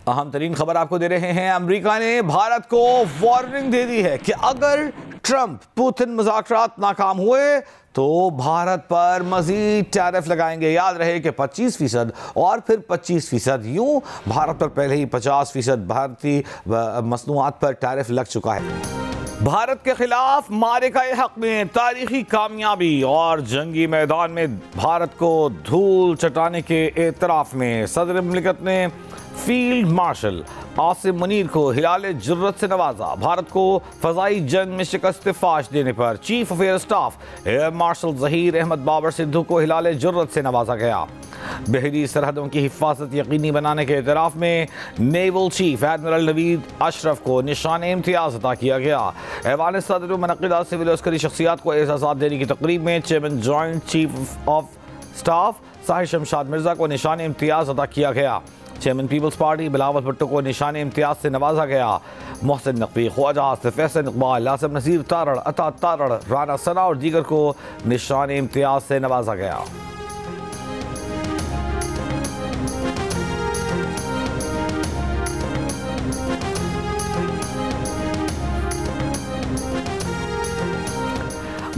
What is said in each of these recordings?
अहम तरीन खबर आपको दे रहे हैं। अमेरिका ने भारत को वार्निंग दे दी है कि अगर ट्रंप पुतिन मुज़ाकरात नाकाम हुए तो भारत पर मजीद टैरिफ लगाएंगे। याद रहे कि 25% और फिर 25%, यूं भारत पर पहले ही 50% भारतीय मसनूआत पर टैरिफ लग चुका है। भारत के खिलाफ मारिका-ए हक में तारीखी कामयाबी और जंगी मैदान में भारत को धूल चटाने के एतराफ में सदर मुमलिकत ने फील्ड मार्शल आसिम मुनीर को हिलाले जुर्रत से नवाजा। भारत को फजाई जंग में शिकस्त फाश देने पर chief of air staff air marshal Zaheer Ahmed Babar Sidhu को हिलाले जुर्रत से नवाजा गया। बहरी सरहदों की हिफाजत यकीनी बनाने के एतराफ में naval chief admiral Naveed Ashraf को निशान इम्तियाज अता किया गया। ऐवान सदर में मुनक़िदा सिविल अस्करी शख्सियात को एजाज़ात देने की तकरीब में chairman joint chief of staff Sahir Shamshad Mirza को निशान इम्तियाज अता किया गया। Chairman Peoples Party Bilawal Bhutto को निशान इम्तियाज से नवाजा गया। मोहसिन नकवी, ख्वाजा आसिफ, फैसल इकबाल, लासिम नसीर तारड़, अता तारड़, राना सना और दीगर को निशान इम्तियाज से नवाजा गया।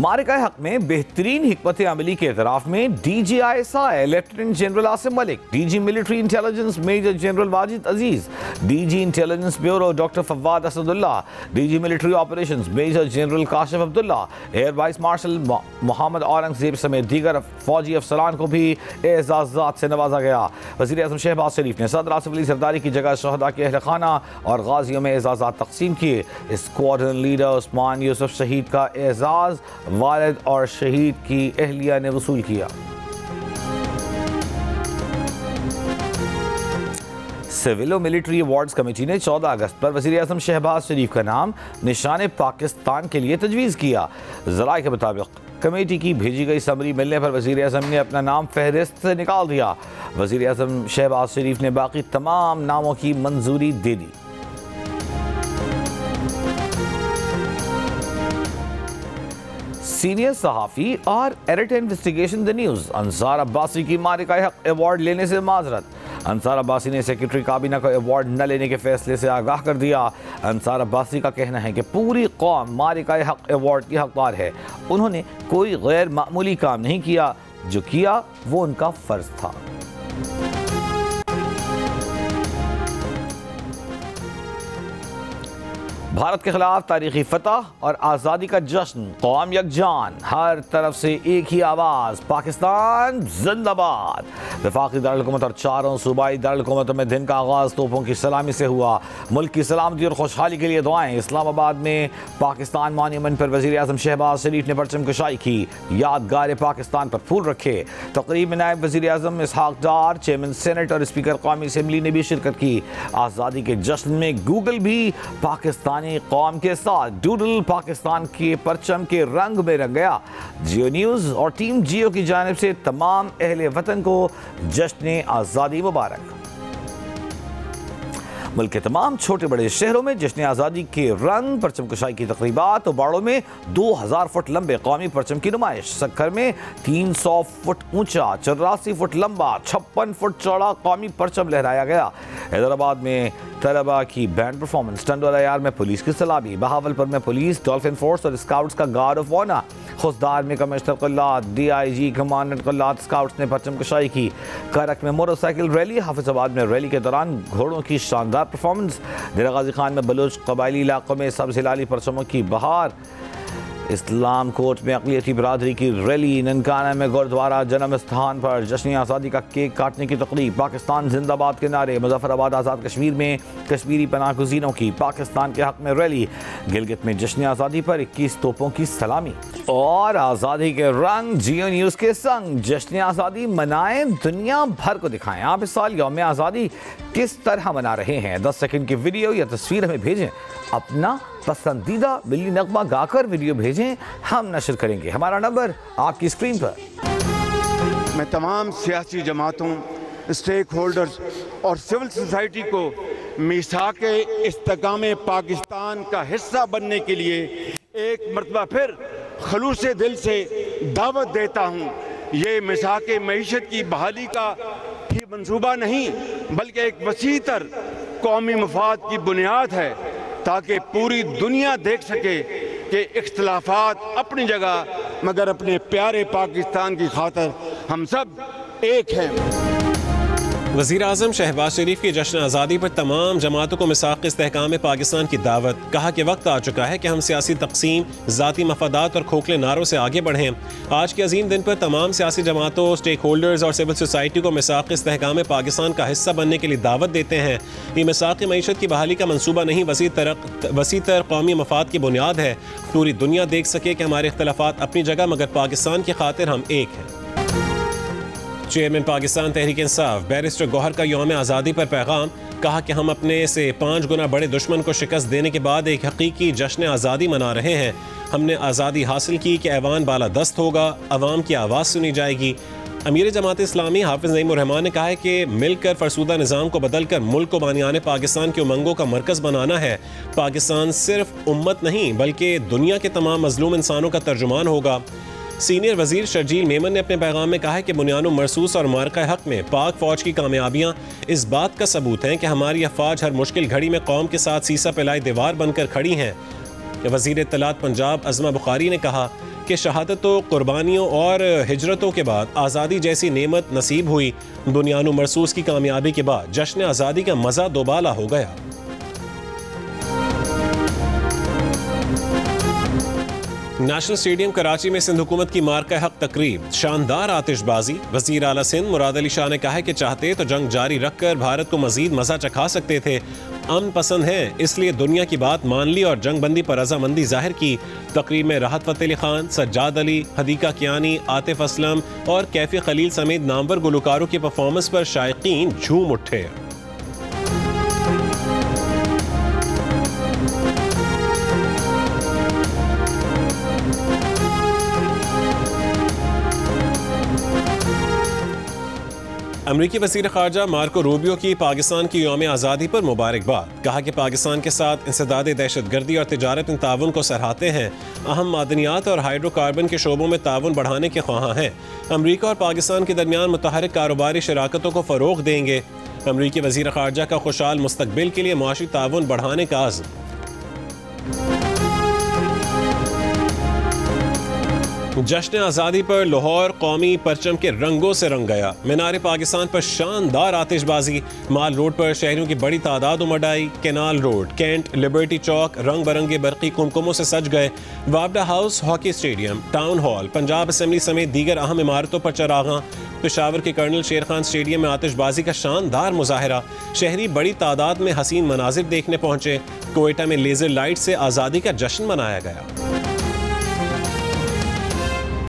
मारिका-ए हक में बेहतरीन हिकमत अमली के एतराफ में DGISI lieutenant general Asim Malik, DG military intelligence major general Wajid Aziz, DG intelligence bureau doctor Fawad Asadullah, DG military operations major general Kashif Abdullah, air vice marshal Mohammad Aurangzeb समेत दीगर फौजी अफसरान को भी एजाज़ात से नवाजा गया। वज़ीर आज़म शहबाज शरीफ ने सदर आसिफ अली जरदारी की जगह शहदा के अहल खाना और गाजियों में एजाज़ात तकसीम किए। स्क्वाड्रन लीडर उस्मान यूसुफ शहीद का एजाज़ वालिद और शहीद की अहलिया ने वसूल किया। सिविल और मिलिट्री अवार्ड्स कमेटी ने 14 अगस्त पर वज़ीर आज़म शहबाज शरीफ का नाम निशान पाकिस्तान के लिए तजवीज़ किया। ज़राए के मुताबिक कमेटी की भेजी गई समरी मिलने पर वज़ीर आज़म ने अपना नाम फहरिस्त से निकाल दिया। वज़ीर आज़म शहबाज शरीफ ने बाकी तमाम नामों की मंजूरी दे दी। सीनियर सहाफ़ी और editor investigation the news Ansar Abbasi की मारिका-ए हक अवार्ड लेने से माजरत। अंसार अब्बासी ने सेक्रेटरी काबीना को अवार्ड न लेने के फैसले से आगाह कर दिया। अंसार अब्बासी का कहना है कि पूरी कौम मारिका-ए हक अवार्ड की हकदार है। उन्होंने कोई गैर मामूली काम नहीं किया, जो किया वो उनका फ़र्ज था। भारत के खिलाफ तारीखी फतह और आज़ादी का जश्न, कौम यकजान, हर तरफ से एक ही आवाज़, पाकिस्तान जिंदाबाद। वफाकी दारुल-हुकूमत और चारों सूबाई दारुल-हुकूमतों में दिन का आगाज़ तोपों की सलामी से हुआ। मुल्क की सलामती और खुशहाली के लिए दुआएं। इस्लामाबाद में पाकिस्तान मॉन्यूमेंट पर वज़ीर आज़म शहबाज शरीफ ने परचम कुशाई की, यादगार पाकिस्तान पर फूल रखे। तकरीब में नायब वज़ीर आज़म इसहाक डार, चेयरमैन सेनेट और स्पीकर कौमी असम्बली ने भी शिरकत की। आज़ादी के जश्न में गूगल भी पाकिस्तानी कौम के साथ डूडल पाकिस्तान के परचम के रंग में रंग गया। जियो न्यूज़ और टीम जियो की जानिब से तमाम अहले वतन को जश्न आज़ादी मुबारक। मुल्क के तमाम छोटे बड़े शहरों में जश्न आज़ादी के रंग, परचम कुशाई की तकरीबात। बाड़ों में 2000 फुट लंबे कौमी परचम की नुमाइश। सक्खर में 300 फुट ऊंचा, 84 फुट लंबा, 56 फुट चौड़ा कौमी परचम लहराया गया। हैदराबाद में तलबा की बैंड परफॉर्मेंस, टंडोलायार में पुलिस की सलामी, बहावलपुर में पुलिस, डॉल्फिन फोर्स और स्काउट्स का गार्ड ऑफ ऑनर, खुसदार में कमिश्नर कुल्लात, DIG कमांडेंट कुल्लात स्काउट्स ने परचम कुशाई की। करक में मोटरसाइकिल रैली, हाफिजाबाद में रैली के दौरान घोड़ों की शानदार परफॉर्मेंस। डेरा गाजी खान में बलूच कबायली इलाकों में सब हिलाली परचमों की बहार। इस्लाम कोर्ट में अक़लियती बरादरी की रैली। ननकाना में गुरुद्वारा जन्म स्थान पर जश्न आज़ादी का केक काटने की तकरीब। पाकिस्तान जिंदाबाद के नारे। मुजफ्फराबाद आज़ाद कश्मीर में कश्मीरी पनाह गुज़ीरों की पाकिस्तान के हक में रैली। गिलगित में जश्न आज़ादी पर 21 तोपों की सलामी। और आज़ादी के रंग जियो न्यूज़ के संग जश्न आज़ादी मनाएं, दुनिया भर को दिखाएं। आप इस साल यौम आज़ादी किस तरह मना रहे हैं? 10 सेकंड की वीडियो या तस्वीर हमें भेजें। अपना पसंदीदा मिली नगमा गाकर वीडियो भेजें, हम नशर करेंगे। हमारा नंबर आपकी स्क्रीन पर। मैं तमाम सियासी जमातों, स्टेक होल्डर्स और सिविल सोसाइटी को मीसाके इस्तेकाम पाकिस्तान का हिस्सा बनने के लिए एक मरतबा फिर खलूस दिल से दावत देता हूँ। ये मीसाके मईशत की बहाली का ही मंसूबा नहीं, बल्कि एक वसीतर कौमी मफाद की बुनियाद है, ताकि पूरी दुनिया देख सके कि इख्तिलाफात अपनी जगह मगर अपने प्यारे पाकिस्तान की खातिर हम सब एक हैं। वज़ीर आज़म शहबाज शरीफ की जश्न आज़ादी पर तमाम जमातों को मिसाक़ इस्तेहकाम पाकिस्तान की दावत। कहा कि वक्त आ चुका है कि हम सियासी तक़सीम, ज़ाती मफादात और खोखले नारों से आगे बढ़ें। आज के अजीम दिन पर तमाम सियासी जमातों, स्टेक होल्डर्स और सिविल सोसाइटी को मिसाक़ इस्तेहकाम पाकिस्तान का हिस्सा बनने के लिए दावत देते हैं। ये मिसाक़ मईशत की बहाली का मनसूबा नहीं, वसी तर कौमी मफाद की बुनियाद है। पूरी दुनिया देख सके कि हमारे इख्तलाफात अपनी जगह मगर पाकिस्तान की खातिर हम एक हैं। चेयरमैन पाकिस्तान तहरीक इंसाफ बैरिस्टर गौहर का यौम आज़ादी पर पैगाम। कहा कि हम अपने से 5 गुना बड़े दुश्मन को शिकस्त देने के बाद एक हकीकी जश्न आज़ादी मना रहे हैं। हमने आज़ादी हासिल की कि ऐवान बाला दस्त होगा, अवाम की आवाज़ सुनी जाएगी। अमीर जमात इस्लामी हाफिज़ नईमुर रहमान ने कहा है कि मिलकर फरसूदा निज़ाम को बदल कर मुल्क को बानियाने पाकिस्तान के उमंगों का मरकज़ बनाना है। पाकिस्तान सिर्फ उम्मत नहीं बल्कि दुनिया के तमाम मजलूम इंसानों का तर्जुमान होगा। सीनियर वजीर शर्जील मेमन ने अपने पैगाम में कहा है कि बुनियानो मरसूस और मार्का हक में पाक फौज की कामयाबियां इस बात का सबूत हैं कि हमारी अफवाज हर मुश्किल घड़ी में कौम के साथ सीसा पिलाई दीवार बनकर खड़ी हैं। वजीर इत्तलात पंजाब अज़मा बुखारी ने कहा कि शहादतों, कुर्बानियों और हिजरतों के बाद आज़ादी जैसी नेमत नसीब हुई। बुनियानो मरसूस की कामयाबी के बाद जश्न आज़ादी का मज़ा दोबाला हो गया। नेशनल स्टेडियम कराची में सिंध हुकूमत की मार्का हक तकरीब, शानदार आतिशबाजी। वजीर आला सिंध मुराद अली शाह ने कहा है कि चाहते तो जंग जारी रखकर भारत को मजीद मजा चखा सकते थे। अमन पसंद हैं, इसलिए दुनिया की बात मान ली और जंग बंदी पर रजामंदी जाहिर की। तकरीब में राहत फ़तेह अली खान, सज्जाद अली, हदीका कियानी, आतिफ असलम और कैफी खलील समेत नामवर गुलकारों की परफॉर्मेंस पर शायकीन झूम उठे। अमरीकी वज़ीर ख़ारजा मार्को रूबियो की पाकिस्तान की यौम आज़ादी पर मुबारकबाद। कहा कि पाकिस्तान के साथ इंसदाद दहशतगर्दी और तिजारत में ताउन को सराहते हैं। अहम मादनियात और हाइड्रोकार्बन के शोबों में ताउन बढ़ाने के ख्वाह हैं। अमरीका और पाकिस्तान के दरमियान मुतहरिक कारोबारी शराकतों को फ़रोग़ देंगे। अमरीकी वज़ीर ख़ारजा का खुशहाल मुस्तक़बिल के लिए मुआशी ताउन बढ़ाने का आज़्म। जश्न आज़ादी पर लाहौर कौमी परचम के रंगों से रंग गया। मीनार पाकिस्तान पर शानदार आतिशबाजी। माल रोड पर शहरियों की बड़ी तादाद उमड़ आई। Canal road, cantt, liberty Chowk रंग बरंगे बरकी कुमकुमों से सज गए। वाबडा house, hockey stadium, town hall, Punjab assembly समेत दीगर अहम इमारतों पर चरागां। पेशावर के कर्नल शेर खान स्टेडियम में आतिशबाजी का शानदार मुजाहरा। शहरी बड़ी तादाद में हसीन मनाजिर देखने पहुंचे। कोयटा में लेजर लाइट से आज़ादी का जश्न मनाया गया।